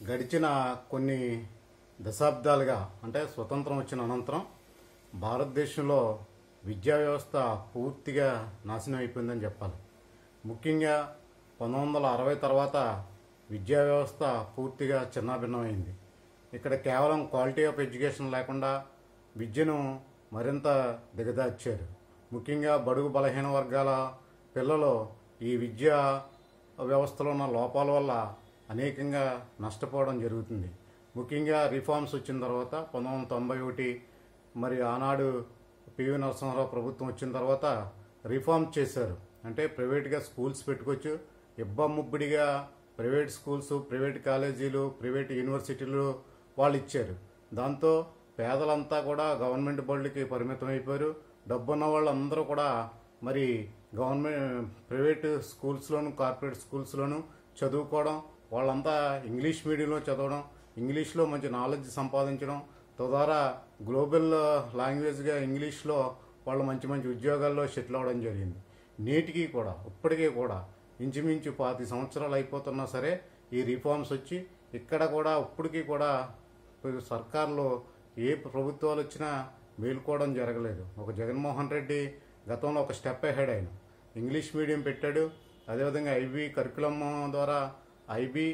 గడిచిన కొన్ని దశాబ్దాలుగా అంటే స్వతంత్రం వచ్చిన అనంతరం భారతదేశంలో విద్యా వ్యవస్థ పూర్తిగా నాశనం అయిపోయిందని చెప్పాలి. ముఖ్యంగా 1960 తర్వాత విద్యా వ్యవస్థ పూర్తిగా చిన్నాభిన్నమైంది. ఇక్కడ కేవలం క్వాలిటీ ఆఫ్ ఎడ్యుకేషన్ లేకుండా విద్యను మరింత దిగదార్చారు. ముఖ్యంగా బడుగు బలహీన వర్గాల పిల్లలు ఈ విద్యా వ్యవస్థలో ఉన్న లోపాల వల్ల అనేకంగా నష్టపోవడం జరుగుతుంది. ముఖ్యంగా రిఫార్మ్స్ వచ్చిన తర్వాత 1991 మరి ఆనాడు పివి నరసింహారావు ప్రభుత్వం వచ్చిన తర్వాత రిఫార్మ్ చేశారు. అంటే ప్రైవేట్గా స్కూల్స్ పెట్టుకోవచ్చు, ఇబ్బమ్ముబ్బడిగా ప్రైవేట్ స్కూల్స్, ప్రైవేట్ కాలేజీలు, ప్రైవేట్ యూనివర్సిటీలు వాళ్ళు ఇచ్చారు. దాంతో పేదలంతా కూడా గవర్నమెంట్ బడులకి పరిమితం అయిపోయారు. డబ్బున్న వాళ్ళందరూ కూడా మరి ప్రైవేట్ స్కూల్స్లోను, కార్పొరేట్ స్కూల్స్లోను చదువుకోవడం, వాళ్ళంతా ఇంగ్లీష్ మీడియంలో చదవడం, ఇంగ్లీష్లో మంచి నాలెడ్జ్ సంపాదించడం, తద్వారా గ్లోబల్ లాంగ్వేజ్గా ఇంగ్లీష్లో వాళ్ళు మంచి మంచి ఉద్యోగాల్లో సెటిల్ అవ్వడం జరిగింది. నేటికి కూడా ఇప్పటికీ కూడా ఇంచుమించు 25 సంవత్సరాలు అయిపోతున్నా సరే ఈ రిఫార్మ్స్ వచ్చి ఇక్కడ కూడా ఇప్పటికీ కూడా సర్కార్లో ఏ ప్రభుత్వాలు వచ్చినా మేలుకోవడం జరగలేదు. ఒక జగన్మోహన్ రెడ్డి గతంలో ఒక స్టెప్ అహెడ్ ఆయన ఇంగ్లీష్ మీడియం పెట్టాడు. అదేవిధంగా ఐబీ కరికులం ద్వారా ఐబీ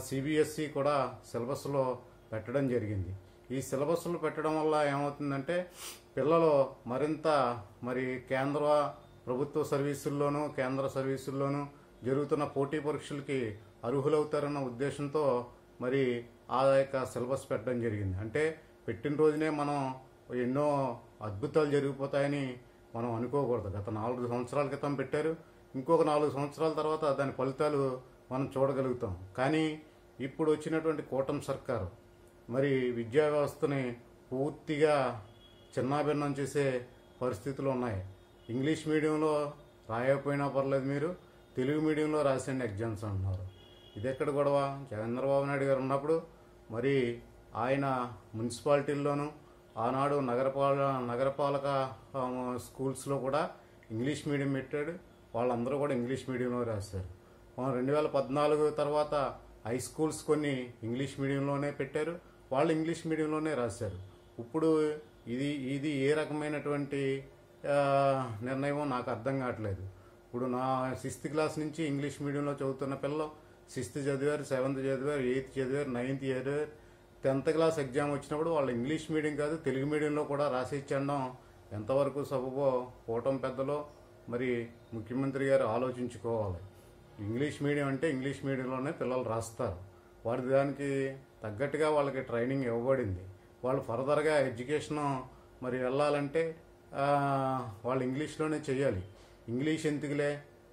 సిబిఎస్ఈ కూడా సిలబస్లో పెట్టడం జరిగింది. ఈ సిలబస్లు పెట్టడం వల్ల ఏమవుతుందంటే పిల్లలు మరింత మరి కేంద్ర ప్రభుత్వ సర్వీసుల్లోనూ కేంద్ర సర్వీసుల్లోనూ జరుగుతున్న పోటీ పరీక్షలకి అర్హులవుతారన్న ఉద్దేశంతో మరి ఆ యొక్క సిలబస్ పెట్టడం జరిగింది. అంటే పెట్టిన రోజునే మనం ఎన్నో అద్భుతాలు జరిగిపోతాయని మనం అనుకోకూడదు. గత 4 సంవత్సరాల క్రితం పెట్టారు, ఇంకొక 4 సంవత్సరాల తర్వాత దాని ఫలితాలు మనం చూడగలుగుతాం. కానీ ఇప్పుడు వచ్చినటువంటి కూటమి సర్కారు మరి విద్యా వ్యవస్థని పూర్తిగా చిన్నాభిన్నం చేసే పరిస్థితులు ఉన్నాయి. ఇంగ్లీష్ మీడియంలో రాయకపోయినా పర్లేదు, మీరు తెలుగు మీడియంలో రాసేయండి ఎగ్జామ్స్ అంటున్నారు. ఇది ఎక్కడ గొడవ? చంద్రబాబు నాయుడు గారు ఉన్నప్పుడు మరి ఆయన మున్సిపాలిటీల్లోనూ ఆనాడు నగరపాలక స్కూల్స్లో కూడా ఇంగ్లీష్ మీడియం పెట్టాడు. వాళ్ళందరూ కూడా ఇంగ్లీష్ మీడియంలో రాశారు. 2014 తర్వాత హై స్కూల్స్ కొన్ని ఇంగ్లీష్ మీడియంలోనే పెట్టారు, వాళ్ళు ఇంగ్లీష్ మీడియంలోనే రాశారు. ఇప్పుడు ఇది ఏ రకమైనటువంటి నిర్ణయమో నాకు అర్థం కావట్లేదు. ఇప్పుడు నా 6th క్లాస్ నుంచి ఇంగ్లీష్ మీడియంలో చదువుతున్న పిల్లలు 6th చదివారు, 7th చదివారు, 8th చదివారు, 9th చదివారు. 10th క్లాస్ ఎగ్జామ్ వచ్చినప్పుడు వాళ్ళు ఇంగ్లీష్ మీడియం కాదు తెలుగు మీడియంలో కూడా రాసిచ్చడం ఎంతవరకు సబబో కూటమి పెద్దలో మరి ముఖ్యమంత్రి గారు ఆలోచించుకోవాలి. ఇంగ్లీష్ మీడియం అంటే ఇంగ్లీష్ మీడియంలోనే పిల్లలు రాస్తారు. దానికి తగ్గట్టుగా వాళ్ళకి ట్రైనింగ్ ఇవ్వబడింది. వాళ్ళు ఫర్దర్గా ఎడ్యుకేషన్ మరి వెళ్ళాలంటే వాళ్ళు ఇంగ్లీష్లోనే చేయాలి. ఇంగ్లీష్ ఎందుకులే,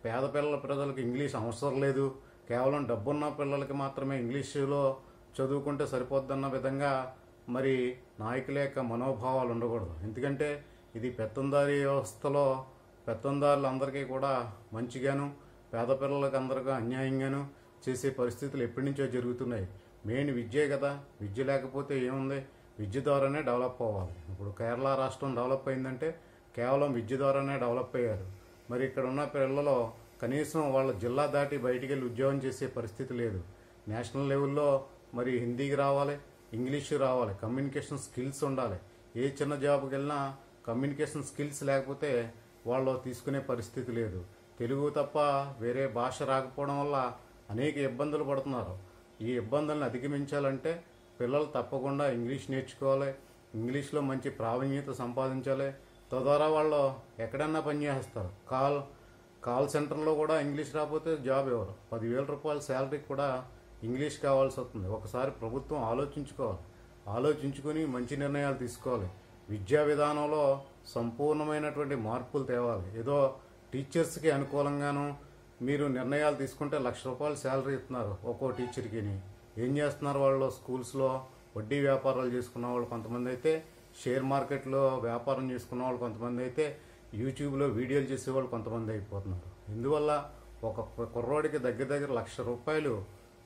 పేద ప్రజలకు ఇంగ్లీష్ అవసరం లేదు, కేవలం డబ్బున్న పిల్లలకి మాత్రమే ఇంగ్లీషులో చదువుకుంటే సరిపోద్దన్న విధంగా మరి నాయకుల యొక్క మనోభావాలు ఉండకూడదు. ఎందుకంటే ఇది పెత్తందారీ వ్యవస్థలో పెత్తందారులందరికీ కూడా మంచిగాను పేద పిల్లలకు అందరికీ అన్యాయంగాను చేసే పరిస్థితులు ఎప్పటి నుంచో జరుగుతున్నాయి. మెయిన్ విద్యే కదా, విద్య లేకపోతే ఏముంది? విద్య ద్వారానే డెవలప్ అవ్వాలి. ఇప్పుడు కేరళ రాష్ట్రం డెవలప్ అయిందంటే కేవలం విద్య ద్వారానే డెవలప్ అయ్యారు. మరి ఇక్కడ ఉన్న పిల్లలు కనీసం వాళ్ళ జిల్లా దాటి బయటికి వెళ్ళి ఉద్యోగం చేసే పరిస్థితి లేదు. నేషనల్ లెవెల్లో మరి హిందీకి రావాలి, ఇంగ్లీషు రావాలి, కమ్యూనికేషన్ స్కిల్స్ ఉండాలి. ఏ చిన్న జాబ్కి వెళ్ళినా కమ్యూనికేషన్ స్కిల్స్ లేకపోతే వాళ్ళు తీసుకునే పరిస్థితి లేదు. తెలుగు తప్ప వేరే భాష రాకపోవడం వల్ల అనేక ఇబ్బందులు పడుతున్నారు. ఈ ఇబ్బందులను అధిగమించాలంటే పిల్లలు తప్పకుండా ఇంగ్లీష్ నేర్చుకోవాలి, ఇంగ్లీష్లో మంచి ప్రావీణ్యత సంపాదించాలి. తద్వారా వాళ్ళు ఎక్కడన్నా పనిచేస్తారు. కాల్ సెంటర్లో కూడా ఇంగ్లీష్ రాకపోతే జాబ్ ఎవరు? 10,000 రూపాయల శాలరీకి కూడా ఇంగ్లీష్ కావాల్సి వస్తుంది. ఒకసారి ప్రభుత్వం ఆలోచించుకోవాలి, ఆలోచించుకుని మంచి నిర్ణయాలు తీసుకోవాలి. విద్యా విధానంలో సంపూర్ణమైనటువంటి మార్పులు తేవాలి. ఏదో టీచర్స్కి అనుకూలంగాను మీరు నిర్ణయాలు తీసుకుంటే ₹1,00,000 శాలరీ ఇస్తున్నారు ఒక్కో టీచర్కి. ఏం చేస్తున్నారు వాళ్ళు? స్కూల్స్లో వడ్డీ వ్యాపారాలు చేసుకున్న వాళ్ళు కొంతమంది అయితే, షేర్ మార్కెట్లో వ్యాపారం చేసుకున్న వాళ్ళు కొంతమంది అయితే, యూట్యూబ్లో వీడియోలు చేసేవాళ్ళు కొంతమంది అయిపోతున్నారు. ఇందువల్ల ఒక కుర్రోడికి దగ్గర ₹1,00,000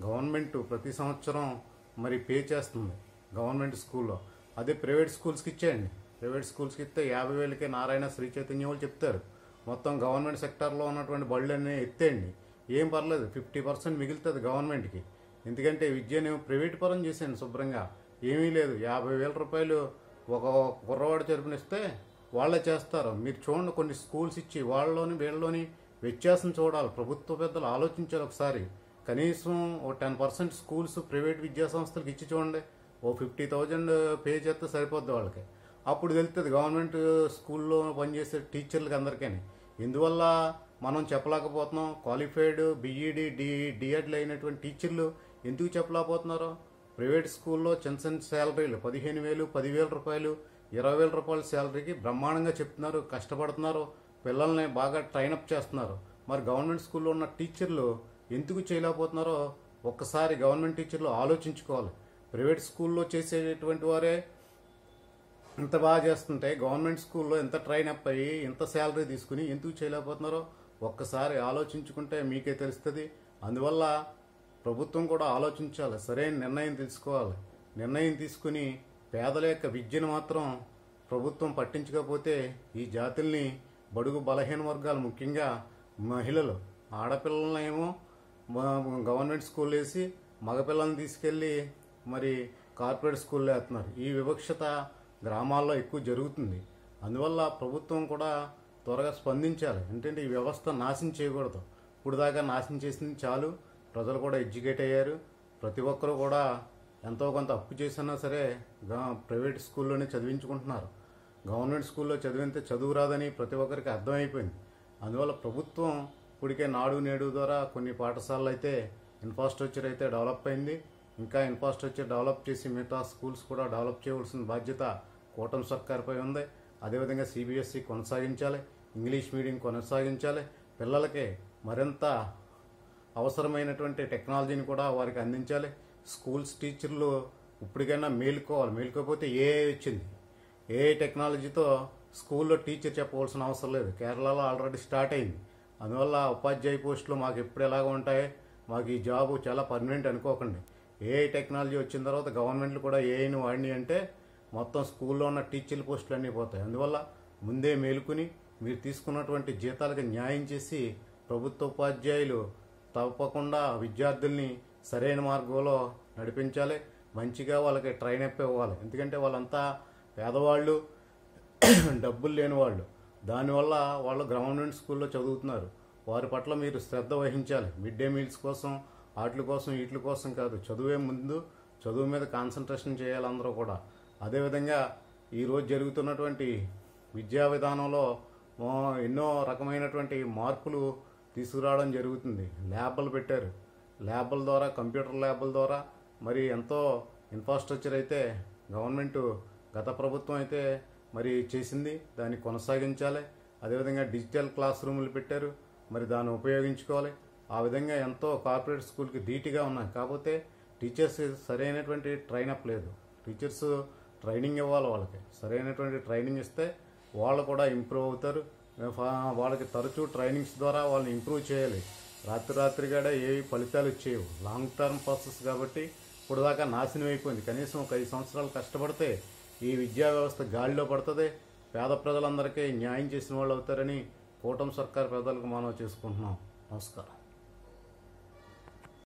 గవర్నమెంట్ ప్రతి సంవత్సరం మరి పే చేస్తుంది గవర్నమెంట్ స్కూల్లో. అదే ప్రైవేట్ స్కూల్స్కి ఇచ్చేయండి. ప్రైవేట్ స్కూల్స్కి ఇస్తే 50,000కే నారాయణ, శ్రీ చైతన్య వాళ్ళు చెప్తారు. మొత్తం గవర్నమెంట్ సెక్టార్లో ఉన్నటువంటి బళ్ళన్నీ ఎత్తేయండి, ఏం పర్లేదు, 50% మిగులుతుంది గవర్నమెంట్కి. ఎందుకంటే విద్యను ప్రైవేట్ పరం చేశాను శుభ్రంగా. ఏమీ లేదు, 50,000 రూపాయలు ఒక కుర్రవాడు చదివినిస్తే వాళ్ళే చేస్తారు. మీరు చూడండి, కొన్ని స్కూల్స్ ఇచ్చి వాళ్ళలోని వీళ్ళలోని వ్యత్యాసం చూడాలి. ప్రభుత్వ పెద్దలు ఆలోచించాలి ఒకసారి. కనీసం ఓ 10% స్కూల్స్ ప్రైవేట్ విద్యా సంస్థలకు ఇచ్చి చూడండి. ఓ 50,000 పే చేస్తే సరిపోద్ది వాళ్ళకి. అప్పుడు తెలుస్తుంది గవర్నమెంట్ స్కూల్లో పనిచేసే టీచర్లకి అందరికీ. ఇందువల్ల మనం చెప్పలేకపోతున్నాం. క్వాలిఫైడ్ బీఈడి డిఎడ్లు అయినటువంటి టీచర్లు ఎందుకు చెప్పలేకపోతున్నారు? ప్రైవేట్ స్కూల్లో చిన్న చిన్న శాలరీలు 15,000, 10,000 రూపాయలు, 20,000 రూపాయల శాలరీకి బ్రహ్మాండంగా చెప్తున్నారు, కష్టపడుతున్నారు, పిల్లల్ని బాగా ట్రైనప్ చేస్తున్నారు. మరి గవర్నమెంట్ స్కూల్లో ఉన్న టీచర్లు ఎందుకు చేయలేకపోతున్నారో ఒక్కసారి గవర్నమెంట్ టీచర్లు ఆలోచించుకోవాలి. ప్రైవేట్ స్కూల్లో చేసేటువంటి వారే ఇంత బాగా చేస్తుంటే గవర్నమెంట్ స్కూల్లో ఎంత ట్రైన్ అప్ అయ్యి ఇంత శాలరీ తీసుకుని ఎందుకు చేయలేకపోతున్నారో ఒక్కసారి ఆలోచించుకుంటే మీకే తెలుస్తుంది. అందువల్ల ప్రభుత్వం కూడా ఆలోచించాలి, సరైన నిర్ణయం తీసుకోవాలి. నిర్ణయం తీసుకుని పేదల యొక్క విద్యను మాత్రం ప్రభుత్వం పట్టించకపోతే ఈ జాతుల్ని, బడుగు బలహీన వర్గాలు, ముఖ్యంగా మహిళలు, ఆడపిల్లలనేమో గవర్నమెంట్ స్కూల్ వేసి మగపిల్లల్ని తీసుకెళ్ళి మరి కార్పొరేట్ స్కూల్లో వేస్తున్నారు. ఈ వివక్షత గ్రామాల్లో ఎక్కువ జరుగుతుంది. అందువల్ల ప్రభుత్వం కూడా త్వరగా స్పందించాలి. ఏంటంటే ఈ వ్యవస్థ నాశనం చేయకూడదు. ఇప్పుడు దాకా నాశనం చేసింది చాలు. ప్రజలు కూడా ఎడ్యుకేట్ అయ్యారు. ప్రతి ఒక్కరూ కూడా ఎంతో కొంత అప్పు చేసినా సరే ప్రైవేట్ స్కూల్లోనే చదివించుకుంటున్నారు. గవర్నమెంట్ స్కూల్లో చదివితే చదువు రాదని ప్రతి ఒక్కరికి అర్థమైపోయింది. అందువల్ల ప్రభుత్వం ఇప్పటికే నాడు నేడు ద్వారా కొన్ని పాఠశాలలు అయితే ఇన్ఫ్రాస్ట్రక్చర్ అయితే డెవలప్ అయింది. ఇంకా ఇన్ఫ్రాస్ట్రక్చర్ డెవలప్ చేసి మిగతా స్కూల్స్ కూడా డెవలప్ చేయవలసిన బాధ్యత కూటమి సర్కార్పై ఉంది. అదేవిధంగా సిబిఎస్ఈ కొనసాగించాలి, ఇంగ్లీష్ మీడియం కొనసాగించాలి. పిల్లలకి మరింత అవసరమైనటువంటి టెక్నాలజీని కూడా వారికి అందించాలి. స్కూల్స్ టీచర్లు ఇప్పటికైనా మేలుకోవాలి. మేలుకోకపోతే ఏఐ వచ్చింది. ఏఐ టెక్నాలజీతో స్కూల్లో టీచర్ చెప్పవలసిన అవసరం లేదు. కేరళలో ఆల్రెడీ స్టార్ట్ అయింది. అందువల్ల ఉపాధ్యాయ పోస్టులు మాకు ఎప్పుడు ఎలాగ ఉంటాయి, మాకు ఈ జాబు చాలా పర్మనెంట్ అనుకోకండి. ఏఐ టెక్నాలజీ వచ్చిన తర్వాత గవర్నమెంట్లు కూడా ఏఐని వాడిని అంటే మొత్తం స్కూల్లో ఉన్న టీచర్ల పోస్టులు అన్నీ పోతాయి. అందువల్ల ముందే మేలుకుని మీరు తీసుకున్నటువంటి జీతాలకు న్యాయం చేసి ప్రభుత్వ ఉపాధ్యాయులు తప్పకుండా విద్యార్థుల్ని సరైన మార్గంలో నడిపించాలి. మంచిగా వాళ్ళకి ట్రైన్ అప్ ఇవ్వాలి. ఎందుకంటే వాళ్ళంతా పేదవాళ్ళు, డబ్బులు లేని వాళ్ళు. దానివల్ల వాళ్ళు గవర్నమెంట్ స్కూల్లో చదువుతున్నారు. వారి పట్ల మీరు శ్రద్ధ వహించాలి. మిడ్ డే మీల్స్ కోసం, వాటి కోసం వీటి కోసం కాదు, చదువే ముందు, చదువు మీద కాన్సన్ట్రేషన్ చేయాలి అందరూ కూడా. అదేవిధంగా ఈరోజు జరుగుతున్నటువంటి విద్యా విధానంలో ఎన్నో రకమైనటువంటి మార్పులు తీసుకురావడం జరుగుతుంది. ల్యాబ్లు పెట్టారు. ల్యాబ్ల ద్వారా, కంప్యూటర్ ల్యాబ్ల ద్వారా మరి ఎంతో ఇన్ఫ్రాస్ట్రక్చర్ అయితే గవర్నమెంట్ గత ప్రభుత్వం అయితే మరి చేసింది. దాన్ని కొనసాగించాలి. అదేవిధంగా డిజిటల్ క్లాస్ రూములు పెట్టారు. మరి దాన్ని ఉపయోగించుకోవాలి. ఆ విధంగా ఎంతో కార్పొరేట్ స్కూల్కి ధీటుగా ఉన్నాయి. కాకపోతే టీచర్స్ సరైనటువంటి ట్రైనప్ లేదు. టీచర్స్ ట్రైనింగ్ ఇవ్వాలి. వాళ్ళకి సరైనటువంటి ట్రైనింగ్ ఇస్తే వాళ్ళు కూడా ఇంప్రూవ్ అవుతారు. వాళ్ళకి తరచూ ట్రైనింగ్స్ ద్వారా వాళ్ళని ఇంప్రూవ్ చేయాలి. రాత్రిగానే ఏవి ఫలితాలు ఇచ్చేవి. లాంగ్ టర్మ్ ప్రాసెస్ కాబట్టి ఇప్పుడు దాకా నాశనం అయిపోయింది. కనీసం ఒక 5 సంవత్సరాలు కష్టపడితే ఈ విద్యా వ్యవస్థ గాలిలో పడుతుంది. పేద ప్రజలందరికీ న్యాయం చేసిన వాళ్ళు అవుతారని కూటమి సర్కార్ ప్రజలకు మనం చేసుకుంటున్నాం. నమస్కారం.